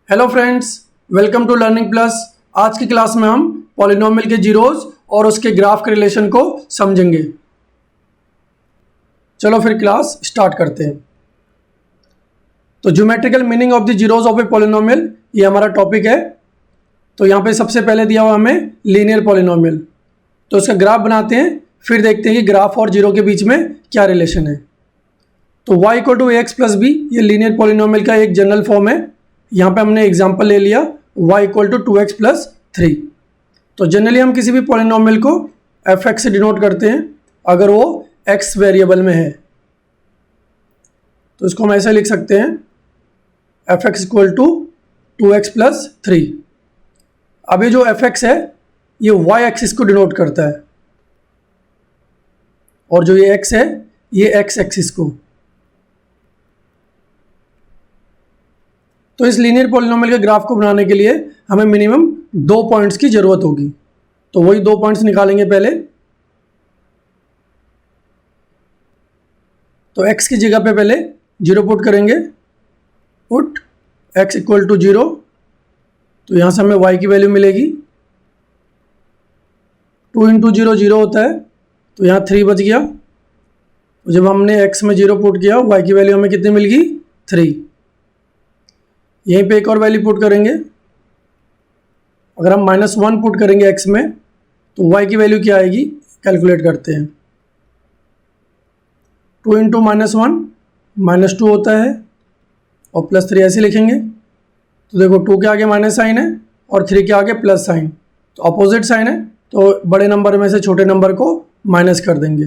Hello friends, welcome to learning plus. आज की class में हम पॉलिनोमियल के जीरोज और उसके ग्राफ के रिलेशन को समझेंगे। चलो फिर क्लास स्टार्ट करते हैं। तो geometrical meaning of the zeros of a polynomial, ये हमारा टॉपिक है। तो यहाँ पे सबसे पहले दिया हुआ हमें लीनियर पॉलिनोमियल, तो इसका ग्राफ बनाते हैं, फिर देखते हैं कि ग्राफ और जीरो के बीच में क्या रिलेशन है। तो y equal to x plus b, ये लीनियर पॉलिनोमियल का एक जनरल फॉर्म है। यहाँ पे हमने एग्जांपल ले लिया y equal to 2x plus 3। तो जनरली हम किसी भी पॉलिनोमियल को f(x) से डिनोट करते हैं अगर वो x वेरिएबल में है। तो इसको हम ऐसे लिख सकते हैं f(x) equal to 2x plus 3। अब ये जो f(x) है ये y एक्सिस को डिनोट करता है और जो ये x है ये x एक्सिस को। तो इस लीनियर पॉलिनोमियल के ग्राफ को बनाने के लिए हमें मिनिमम 2 पॉइंट्स की ज़रूरत होगी। तो वही 2 पॉइंट्स निकालेंगे पहले। तो x की जगह पे पहले 0 पुट करेंगे, पुट x इक्वल टू 0। तो यहाँ से हमें y की वैल्यू मिलेगी 2 इंटू 0 0 होता है, तो यहाँ 3 बच गया। तो जब हमने x में 0 पुट किया, y की वैल्यू हमें कितनी मिल गई 3। यहीं पे एक और वैल्यू पुट करेंगे। अगर हम -1 पुट करेंगे x में तो y की वैल्यू क्या आएगी, कैलकुलेट करते हैं। 2 इंटू -1 -2 होता है और +3 ऐसे लिखेंगे। तो देखो 2 के आगे माइनस साइन है और 3 के आगे प्लस साइन, तो अपोजिट साइन है, तो बड़े नंबर में से छोटे नंबर को माइनस कर देंगे।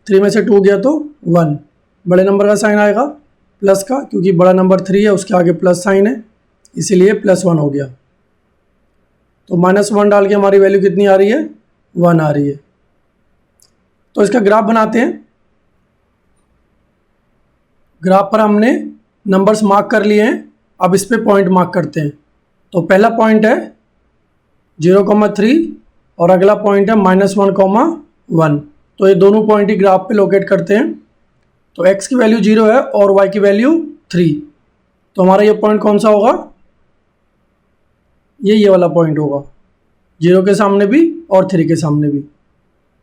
3 में से 2 गया तो 1, बड़े नंबर का साइन आएगा प्लस का, क्योंकि बड़ा नंबर 3 है उसके आगे प्लस साइन है, इसीलिए +1 हो गया। तो -1 डाल के हमारी वैल्यू कितनी आ रही है, 1 आ रही है। तो इसका ग्राफ बनाते हैं। ग्राफ पर हमने नंबर्स मार्क कर लिए हैं, अब इस पे पॉइंट मार्क करते हैं। तो पहला पॉइंट है 0,3 और अगला पॉइंट है -1,1। तो ये दोनों पॉइंट ही ग्राफ पे लोकेट करते हैं। तो x की वैल्यू 0 है और y की वैल्यू 3। तो हमारा ये पॉइंट कौन सा होगा, ये वाला पॉइंट होगा, 0 के सामने भी और 3 के सामने भी।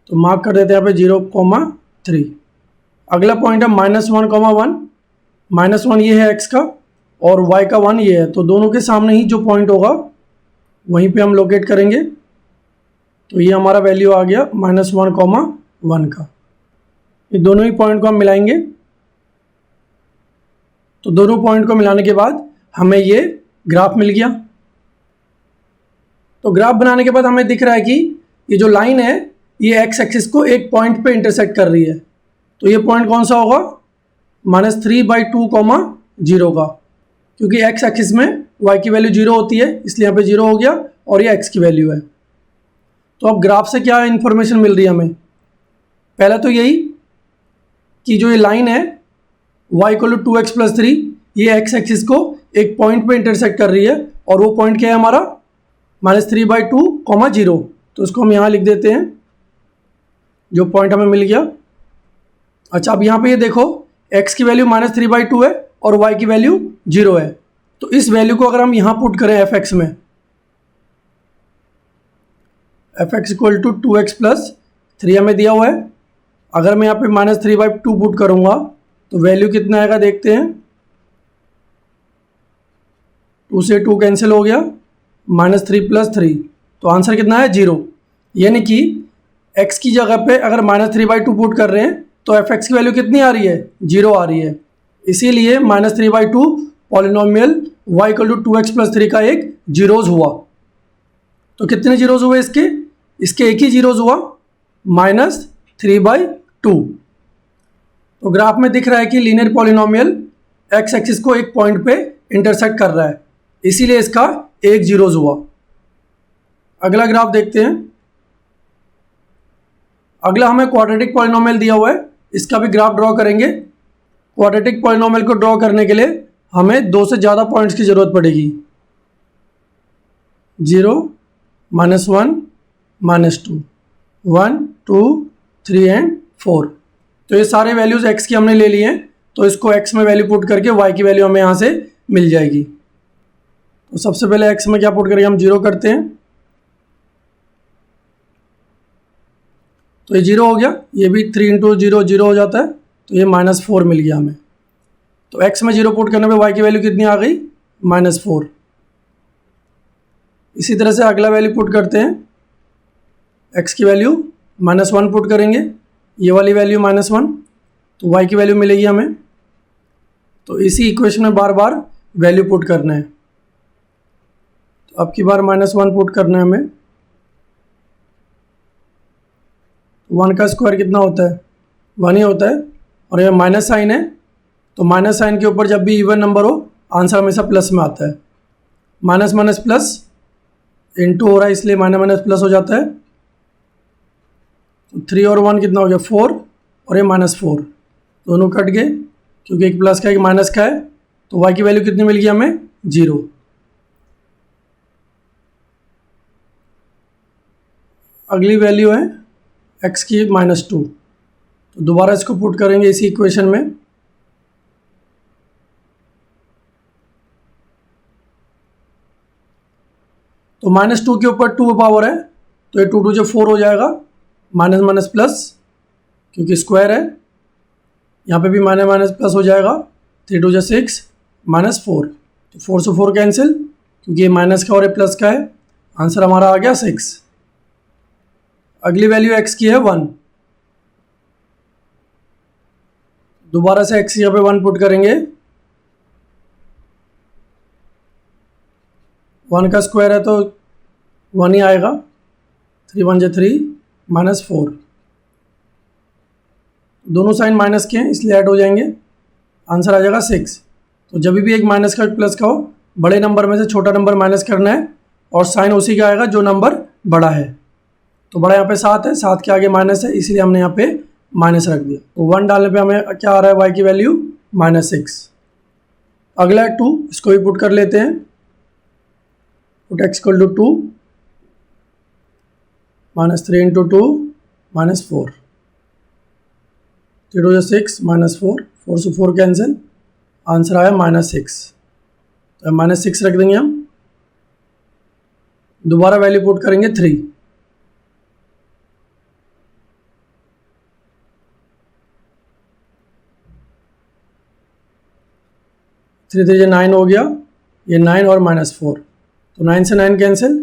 तो मार्क कर देते हैं यहाँ पे 0,3। अगला पॉइंट है -1,1। -1 ये है x का और y का 1 ये है, तो दोनों के सामने ही जो पॉइंट होगा वहीं पे हम लोकेट करेंगे। तो ये हमारा वैल्यू आ गया -1,1 का। ये दोनों ही पॉइंट को हम मिलाएंगे। तो दोनों पॉइंट को मिलाने के बाद हमें ये ग्राफ मिल गया। तो ग्राफ बनाने के बाद हमें दिख रहा है कि ये जो लाइन है ये x एक्सिस को एक पॉइंट पे इंटरसेक्ट कर रही है। तो ये पॉइंट कौन सा होगा, -3/2,0 का, क्योंकि x एक्सिस में y की वैल्यू 0 होती है, इसलिए यहाँ पे 0 हो गया और ये x की वैल्यू है। तो अब ग्राफ से क्या इन्फॉर्मेशन मिल रही है हमें, पहला तो यही कि जो ये लाइन है y equal to 2x plus 3, ये x एक्सिस को एक पॉइंट पे इंटरसेक्ट कर रही है और वो पॉइंट क्या है हमारा -3/2,0। तो इसको हम यहाँ लिख देते हैं, जो पॉइंट हमें मिल गया। अच्छा, अब यहाँ पे ये देखो x की वैल्यू -3/2 है और y की वैल्यू 0 है। तो इस वैल्यू को अगर हम यहाँ पुट करें f(x) में, f(x) equal to 2x plus 3 हमें दिया हुआ है। अगर मैं यहाँ पे -3/2 पुट करूँगा तो वैल्यू कितना आएगा देखते हैं। 2 से 2 कैंसिल हो गया, -3 प्लस 3, तो आंसर कितना है 0। यानी कि x की जगह पे अगर -3/2 पुट कर रहे हैं तो f(x) की वैल्यू कितनी आ रही है, 0 आ रही है। इसीलिए -3/2 polynomial y equal to 2x plus 3 का एक जीरोज हुआ। तो कितने जीरोज हुए इसके एक ही जीरोज हुआ, -3/2। तो ग्राफ में दिख रहा है कि लीनियर पॉलिनोमियल x एक्सिस को एक पॉइंट पे इंटरसेक्ट कर रहा है, इसीलिए इसका एक जीरोज हुआ। अगला ग्राफ देखते हैं। अगला हमें क्वाड्रेटिक पॉलिनोमियल दिया हुआ है, इसका भी ग्राफ ड्रॉ करेंगे। क्वाड्रेटिक पॉलिनोमियल को ड्रॉ करने के लिए हमें 2 से ज़्यादा पॉइंट्स की ज़रूरत पड़ेगी, 0, -1, -2, 1, 2, 3 एंड 4। तो ये सारे वैल्यूज़ x की हमने ले लिए हैं, तो इसको x में वैल्यू पुट करके y की वैल्यू हमें यहाँ से मिल जाएगी। तो सबसे पहले x में क्या पुट करेंगे, हम 0 करते हैं, तो ये 0 हो गया, ये भी 3 इंटू 0 0 हो जाता है, तो ये -4 मिल गया हमें। तो x में 0 पुट करने पे y की वैल्यू कितनी आ गई, -4। इसी तरह से अगला वैल्यू पुट करते हैं, x की वैल्यू -1 पुट करेंगे, ये वाली वैल्यू -1, तो y की वैल्यू मिलेगी हमें। तो इसी इक्वेशन में बार बार वैल्यू पुट करना है। तो अब की बार -1 पुट करना है हमें। 1 का स्क्वायर कितना होता है, 1 ही होता है, और ये माइनस साइन है, तो माइनस साइन के ऊपर जब भी इवन नंबर हो आंसर हमेशा प्लस में आता है। माइनस माइनस प्लस इंटू हो रहा है, इसलिए माइनस माइनस प्लस हो जाता है। तो 3 और 1 कितना हो गया, 4, और ये -4, दोनों कट गए क्योंकि एक प्लस का एक माइनस का है। तो y की वैल्यू कितनी मिल गई हमें, 0। अगली वैल्यू है x की -2, तो दोबारा इसको पुट करेंगे इसी इक्वेशन में। तो -2 के ऊपर 2 पावर है, तो ये 2 2 जो 4 हो जाएगा, माइनस माइनस प्लस क्योंकि स्क्वायर है, यहाँ पे भी माइनस माइनस प्लस हो जाएगा, 3 2 जो 6 -4, तो 4 से 4 कैंसिल क्योंकि ये माइनस का और ये प्लस का है, आंसर हमारा आ गया 6। अगली वैल्यू x की है 1, दोबारा से x यहाँ पे 1 पुट करेंगे, 1 का स्क्वायर है तो 1 ही आएगा, 3 1 जो 3 -4, दोनों साइन माइनस के हैं इसलिए ऐड हो जाएंगे, आंसर आ जाएगा 6। तो जब भी एक माइनस का प्लस का हो, बड़े नंबर में से छोटा नंबर माइनस करना है और साइन उसी का आएगा जो नंबर बड़ा है। तो बड़ा यहाँ पे 7 है, 7 के आगे माइनस है, इसलिए हमने यहाँ पे माइनस रख दिया। तो 1 डालने पे हमें क्या आ रहा है, y की वैल्यू -6। अगला है 2, इसको भी पुट कर लेते हैं। Put x equal to 2, -3 into 2 -4, 3 2 6 -4, 4 से 4 कैंसिल, आंसर आया -6। तो -6 रख देंगे हम। दोबारा वैल्यू पुट करेंगे 3, थ्री 3 9 हो गया, ये 9 और -4, तो 9 से 9 कैंसिल,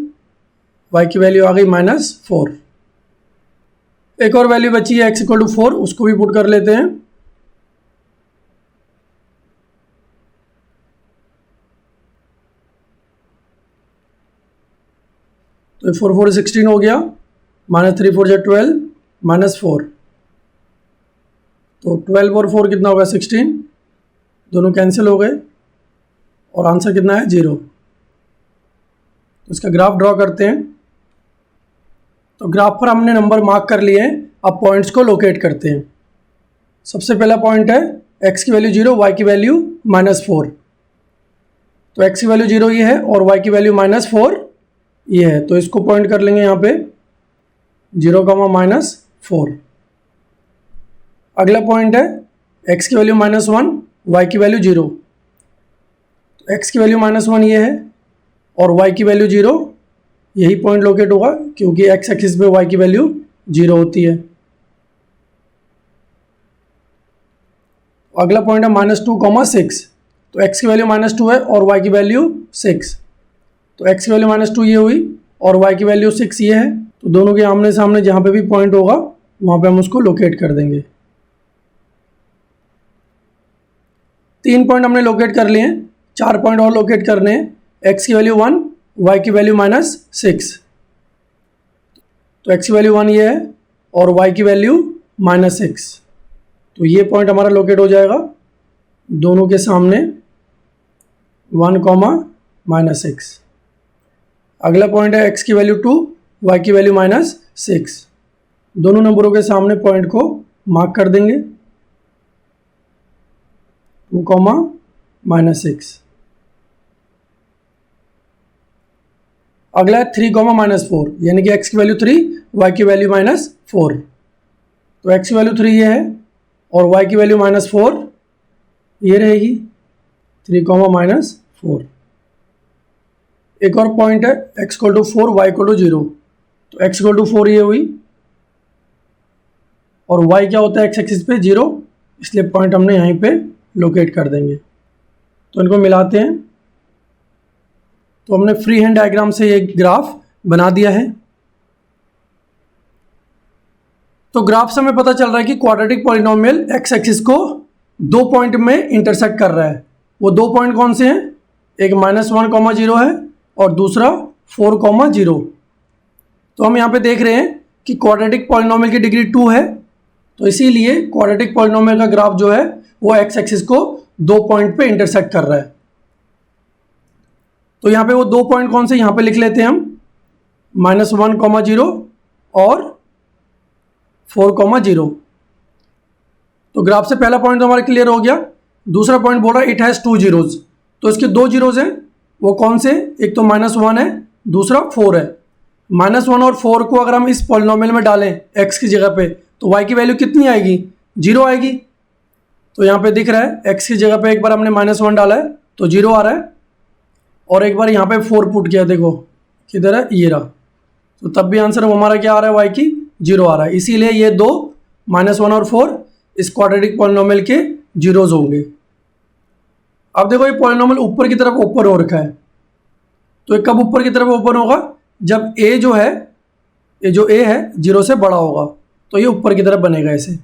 y की वैल्यू आ गई -4। एक और वैल्यू बची है x इक्वल टू 4, उसको भी पुट कर लेते हैं। तो 4 4 16 हो गया, -3 4 12 -4, तो 12 और 4 कितना होगा, 16, दोनों कैंसिल हो गए और आंसर कितना है, 0। तो इसका ग्राफ ड्रॉ करते हैं। तो ग्राफ पर हमने नंबर मार्क कर लिए हैं, अब पॉइंट्स को लोकेट करते हैं। सबसे पहला पॉइंट है x की वैल्यू 0, y की वैल्यू -4, तो x की वैल्यू 0 ये है और y की वैल्यू -4 ये है, तो इसको पॉइंट कर लेंगे यहाँ पे 0, -4। अगला पॉइंट है x की वैल्यू -1, y की वैल्यू 0, तो x की वैल्यू -1 ये है और y की वैल्यू 0, यही पॉइंट लोकेट होगा क्योंकि x एक्सिस पे y की वैल्यू 0 होती है। अगला पॉइंट है -2, 6, तो x की वैल्यू -2 है और y की वैल्यू 6, तो x की वैल्यू -2 ये हुई और y की वैल्यू 6 ये है, तो दोनों के आमने सामने जहाँ पे भी पॉइंट होगा वहाँ पे हम उसको लोकेट कर देंगे। 3 पॉइंट हमने लोकेट कर लिए हैं, 4 पॉइंट और लोकेट करने हैं। x की वैल्यू 1, y की वैल्यू -6, तो x की वैल्यू 1 ये है और y की वैल्यू -6, तो ये पॉइंट हमारा लोकेट हो जाएगा दोनों के सामने 1, -6। अगला पॉइंट है x की वैल्यू 2, y की वैल्यू -6, दोनों नंबरों के सामने पॉइंट को मार्क कर देंगे 2, -6। अगला है 3, -4, यानी कि x की वैल्यू 3, y की वैल्यू -4, तो x की वैल्यू 3 ये है और y की वैल्यू -4 ये रहेगी, 3, -4। एक और पॉइंट है x equal to 4 y equal to 0। तो x इक्वल टू 4 ये हुई और y क्या होता है x एक्सिस पे 0, इसलिए पॉइंट हमने यहीं पे लोकेट कर देंगे। तो इनको मिलाते हैं तो हमने फ्री हैंड डायग्राम से ये ग्राफ बना दिया है। तो ग्राफ से हमें पता चल रहा है कि क्वाड्रेटिक पॉलिनोमियल x एक्सिस को 2 पॉइंट में इंटरसेक्ट कर रहा है। वो 2 पॉइंट कौन से हैं? एक -1,0 है और दूसरा 4,0। तो हम यहाँ पे देख रहे हैं कि क्वाड्रेटिक पॉलिनोमियल की डिग्री 2 है, तो इसीलिए क्वाड्रेटिक पॉलिनोमियल का ग्राफ जो है वो x एक्सिस को 2 पॉइंट पे इंटरसेक्ट कर रहा है। तो यहाँ पे वो 2 पॉइंट कौन से, यहाँ पे लिख लेते हैं हम -1,0 और 4,0। तो ग्राफ से पहला पॉइंट तो हमारा क्लियर हो गया। दूसरा पॉइंट बोल रहा है इट हैज़ 2 जीरोज। तो इसके 2 जीरोज हैं, वो कौन से? एक तो -1 है, दूसरा 4 है। -1 और 4 को अगर हम इस पॉलिनोमियल में डालें x की जगह पे तो y की वैल्यू कितनी आएगी? 0 आएगी। तो यहाँ पे दिख रहा है x की जगह पे एक बार हमने -1 डाला है तो 0 आ रहा है, और एक बार यहाँ पे 4 पुट किया, देखो किधर है, ये रहा। तो तब भी आंसर हमारा क्या आ रहा है? y की 0 आ रहा है। इसीलिए ये दो -1 और 4 इस क्वाड्रेटिक पॉलिनोमियल के जीरोज होंगे। अब देखो ये पॉलिनोमियल ऊपर की तरफ ओपन हो रखा है, तो ये कब ऊपर की तरफ ओपन होगा? जब a जो है, ये जो a है 0 से बड़ा होगा, तो ये ऊपर की तरफ बनेगा ऐसे।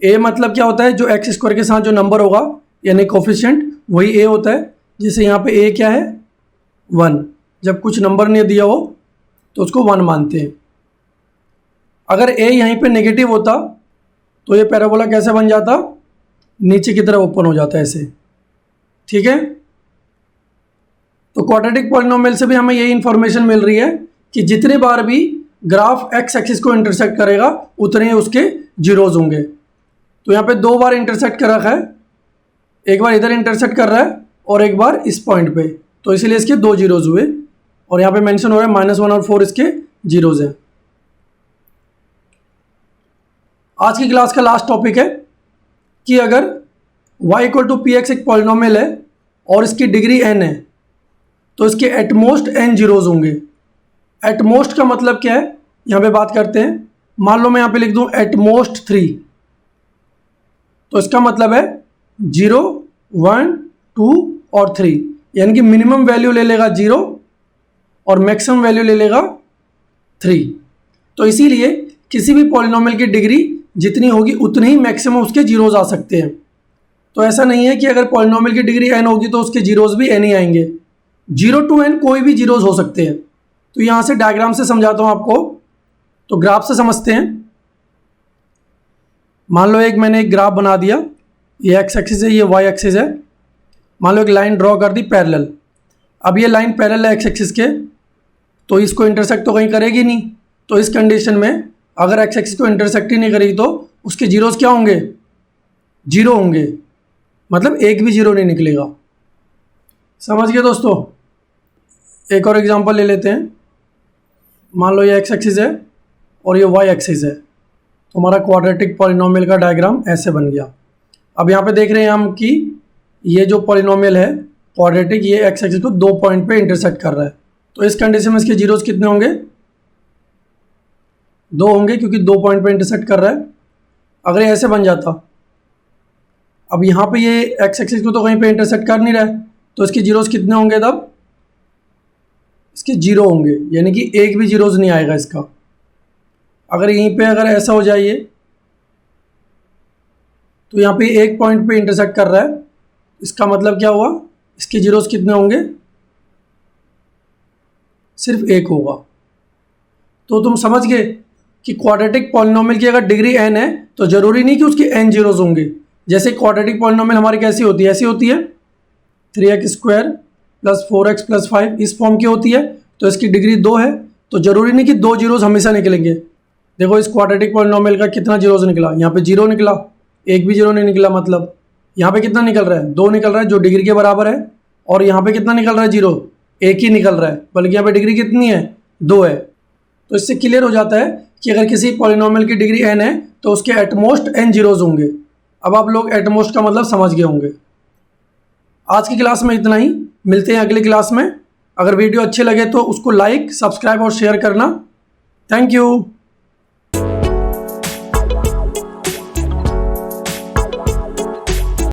a मतलब क्या होता है? जो x स्क्वायर के साथ जो नंबर होगा यानी कोफिशिएंट, वही a होता है। जैसे यहाँ पे a क्या है? 1। जब कुछ नंबर नहीं दिया हो तो उसको 1 मानते हैं। अगर a यहीं पे नेगेटिव होता तो ये पैराबोला कैसे बन जाता? नीचे की तरफ ओपन हो जाता है ऐसे, ठीक है। तो क्वाड्रेटिक पॉलिनोमियल से भी हमें यही इंफॉर्मेशन मिल रही है कि जितने बार भी ग्राफ x एक्सिस को इंटरसेक्ट करेगा उतने ही उसके जीरोज होंगे। तो यहाँ पे 2 बार इंटरसेक्ट कर रखा है, एक बार इधर इंटरसेक्ट कर रहा है और एक बार इस पॉइंट पे, तो इसीलिए इसके 2 जीरोज हुए। और यहाँ पे मेंशन हो रहा है -1 और 4 इसके जीरोज हैं। आज की क्लास का लास्ट टॉपिक है कि अगर y इक्वल टू px एक पॉलिनोमियल है और इसकी डिग्री n है तो इसके एटमोस्ट n जीरोज होंगे। एटमोस्ट का मतलब क्या है, यहाँ पे बात करते हैं। मान लो मैं यहाँ पे लिख दूँ एटमोस्ट 3, तो इसका मतलब है 0, 1, 2 और 3, यानी कि मिनिमम वैल्यू ले लेगा 0 और मैक्सिमम वैल्यू ले लेगा 3। तो इसीलिए किसी भी पॉलिनोमियल की डिग्री जितनी होगी उतने ही मैक्सिमम उसके जीरोज आ सकते हैं। तो ऐसा नहीं है कि अगर पॉलिनोमियल की डिग्री n होगी तो उसके जीरोज भी n ही आएंगे। 0 to n कोई भी जीरोज हो सकते हैं। तो यहाँ से डायग्राम से समझाता हूँ आपको। तो ग्राफ से समझते हैं। मान लो मैंने एक ग्राफ बना दिया, ये x एक्सिस है, ये y एक्सिस है। मान लो एक लाइन ड्रॉ कर दी पैरेलल। अब ये लाइन पैरेलल है x एक्सिस के, तो इसको इंटरसेक्ट तो कहीं करेगी नहीं। तो इस कंडीशन में अगर x एक्सिस को इंटरसेक्ट ही नहीं करेगी तो उसके जीरोज क्या होंगे? 0 होंगे, मतलब एक भी 0 नहीं निकलेगा। समझ गए दोस्तों? एक और एग्जांपल ले लेते हैं। मान लो ये x एक्सिस है और ये y एक्सिस है, तो हमारा क्वाड्रेटिक पॉलिनोमियल का डायग्राम ऐसे बन गया। अब यहाँ पे देख रहे हैं हम कि ये जो पॉलिनोमियल है क्वाड्रेटिक, ये x एक्सिस को 2 पॉइंट पे इंटरसेक्ट कर रहा है। तो इस कंडीशन में इसके जीरोज कितने होंगे? 2 होंगे, क्योंकि 2 पॉइंट पे इंटरसेक्ट कर रहा है। अगर ये ऐसे बन जाता, अब यहाँ पे ये x एक्सिस को तो कहीं पे इंटरसेक्ट कर नहीं रहा है, तो इसके जीरोज कितने होंगे? तब इसके 0 होंगे, यानी कि एक भी जीरोज नहीं आएगा इसका। अगर यहीं पे अगर ऐसा हो जाए तो यहाँ पे एक पॉइंट पे इंटरसेक्ट कर रहा है, इसका मतलब क्या हुआ? इसके जीरोज कितने होंगे? सिर्फ 1 होगा। तो तुम समझ गए कि क्वाड्रेटिक पॉलिनोमियल की अगर डिग्री n है तो ज़रूरी नहीं कि उसके n जीरोज होंगे। जैसे क्वाड्रेटिक पॉलिनोमियल हमारी कैसी होती है? ऐसी होती है 3x² + 4x + 5 इस फॉर्म की होती है। तो इसकी डिग्री 2 है, तो ज़रूरी नहीं कि 2 जीरोज हमेशा निकलेंगे। देखो इस क्वाड्रेटिक पॉलिनोमियल का कितना जीरोज निकला? यहाँ पे 0 निकला, एक भी 0 नहीं निकला। मतलब यहाँ पे कितना निकल रहा है? 2 निकल रहा है, जो डिग्री के बराबर है। और यहाँ पे कितना निकल रहा है? 0, एक ही निकल रहा है, बल्कि यहाँ पे डिग्री कितनी है? 2 है। तो इससे क्लियर हो जाता है कि अगर किसी पॉलिनोमियल की डिग्री n है तो उसके एटमोस्ट n जीरोज होंगे। अब आप लोग एटमोस्ट का मतलब समझ गए होंगे। आज की क्लास में इतना ही, मिलते हैं अगली क्लास में। अगर वीडियो अच्छे लगे तो उसको लाइक, सब्सक्राइब और शेयर करना। Thank you.